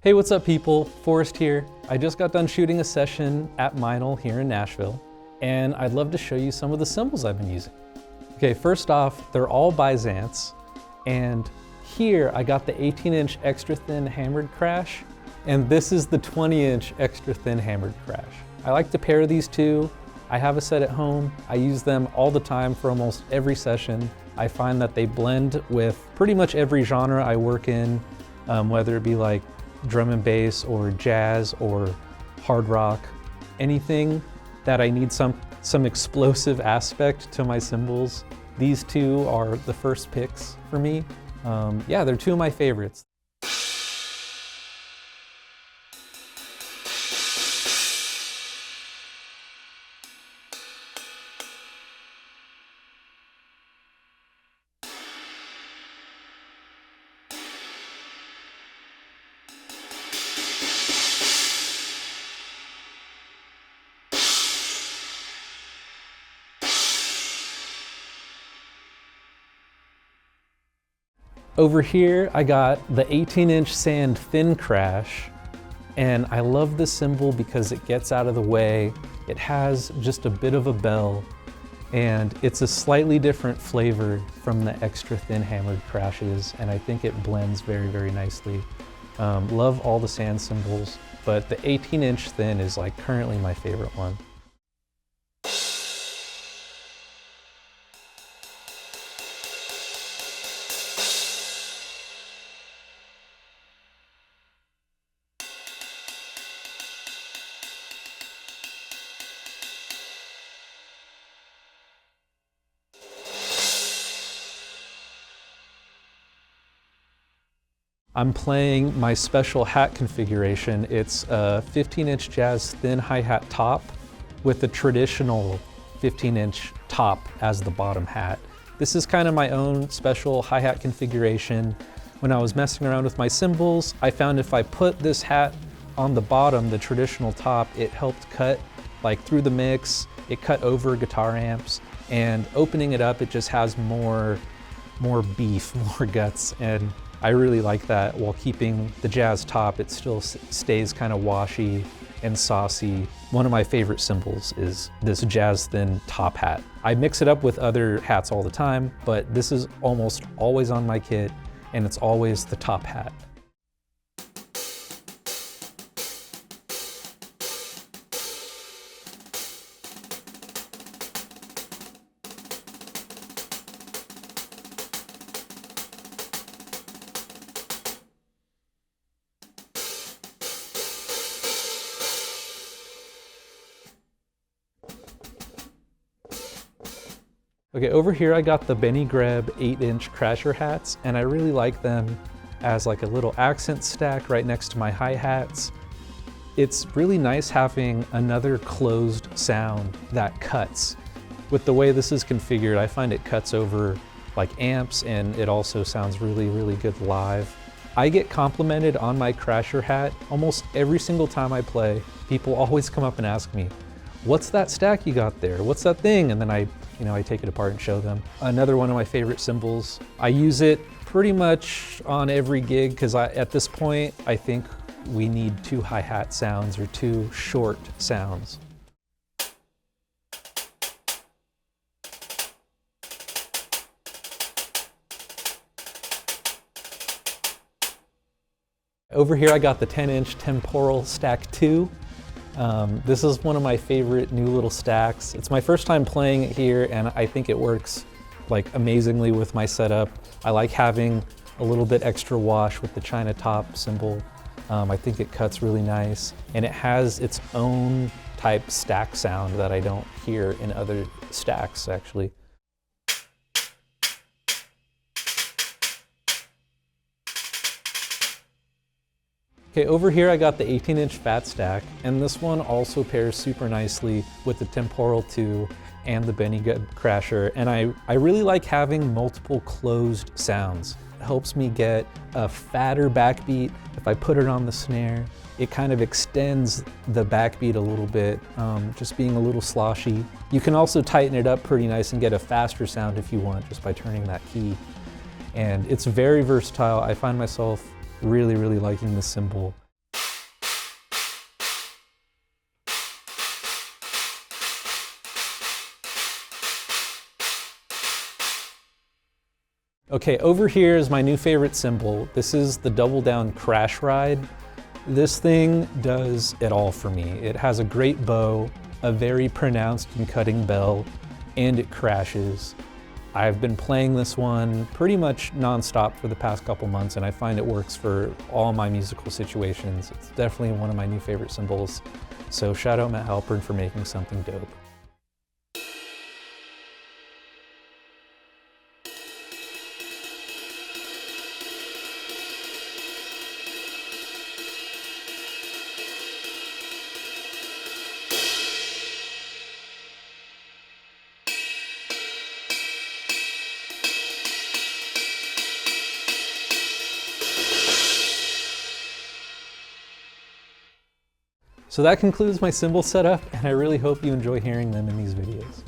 Hey, what's up people? Forrest here. I just got done shooting a session at Meinl here in Nashville, and I'd love to show you some of the cymbals I've been using. Okay, first off, they're all by Xantz, and here I got the 18-inch extra thin hammered crash, and this is the 20-inch extra thin hammered crash. I like to pair these two. I have a set at home. I use them all the time for almost every session. I find that they blend with pretty much every genre I work in, whether it be like drum and bass or jazz or hard rock, anything that I need some explosive aspect to my cymbals. These two are the first picks for me. Yeah, they're two of my favorites. Over here, I got the 18-inch sand thin crash, and I love this cymbal because it gets out of the way. It has just a bit of a bell, and it's a slightly different flavor from the extra thin hammered crashes, and I think it blends very, very nicely. Love all the sand cymbals, but the 18-inch thin is like currently my favorite one. I'm playing my special hat configuration. It's a 15-inch jazz thin hi-hat top with the traditional 15-inch top as the bottom hat. This is kind of my own special hi-hat configuration. When I was messing around with my cymbals, I found if I put this hat on the bottom, the traditional top, it helped cut like through the mix, it cut over guitar amps, and opening it up, it just has more beef, more guts, and I really like that. While keeping the jazz top, it still stays kind of washy and saucy. One of my favorite cymbals is this jazz thin top hat. I mix it up with other hats all the time, but this is almost always on my kit, and it's always the top hat. Okay, over here I got the Benny Greb 8-inch crasher hats, and I really like them as like a little accent stack right next to my hi-hats. It's really nice having another closed sound that cuts. With the way this is configured, I find it cuts over like amps, and it also sounds really, really good live. I get complimented on my crasher hat almost every single time I play. People always come up and ask me, "What's that stack you got there? What's that thing?" And then I take it apart and show them. Another one of my favorite cymbals. I use it pretty much on every gig because at this point, I think we need two hi-hat sounds or two short sounds. Over here, I got the 10-inch Temporal Stack 2. This is one of my favorite new little stacks. It's my first time playing it here, and I think it works like amazingly with my setup. I like having a little bit extra wash with the China top cymbal. I think it cuts really nice, and it has its own type stack sound that I don't hear in other stacks actually. Okay, over here I got the 18-inch fat stack, and this one also pairs super nicely with the Temporal 2 and the Benny Greb crasher, and I really like having multiple closed sounds. It helps me get a fatter backbeat. If I put it on the snare, it kind of extends the backbeat a little bit, just being a little sloshy. You can also tighten it up pretty nice and get a faster sound if you want, just by turning that key. And it's very versatile. I find myself really, really liking this cymbal. Okay, over here is my new favorite cymbal. This is the Double Down Crash Ride. This thing does it all for me. It has a great bow, a very pronounced and cutting bell, and it crashes. I've been playing this one pretty much nonstop for the past couple months, and I find it works for all my musical situations. It's definitely one of my new favorite cymbals. So shout out Matt Halpern for making something dope. So that concludes my cymbal setup, and I really hope you enjoy hearing them in these videos.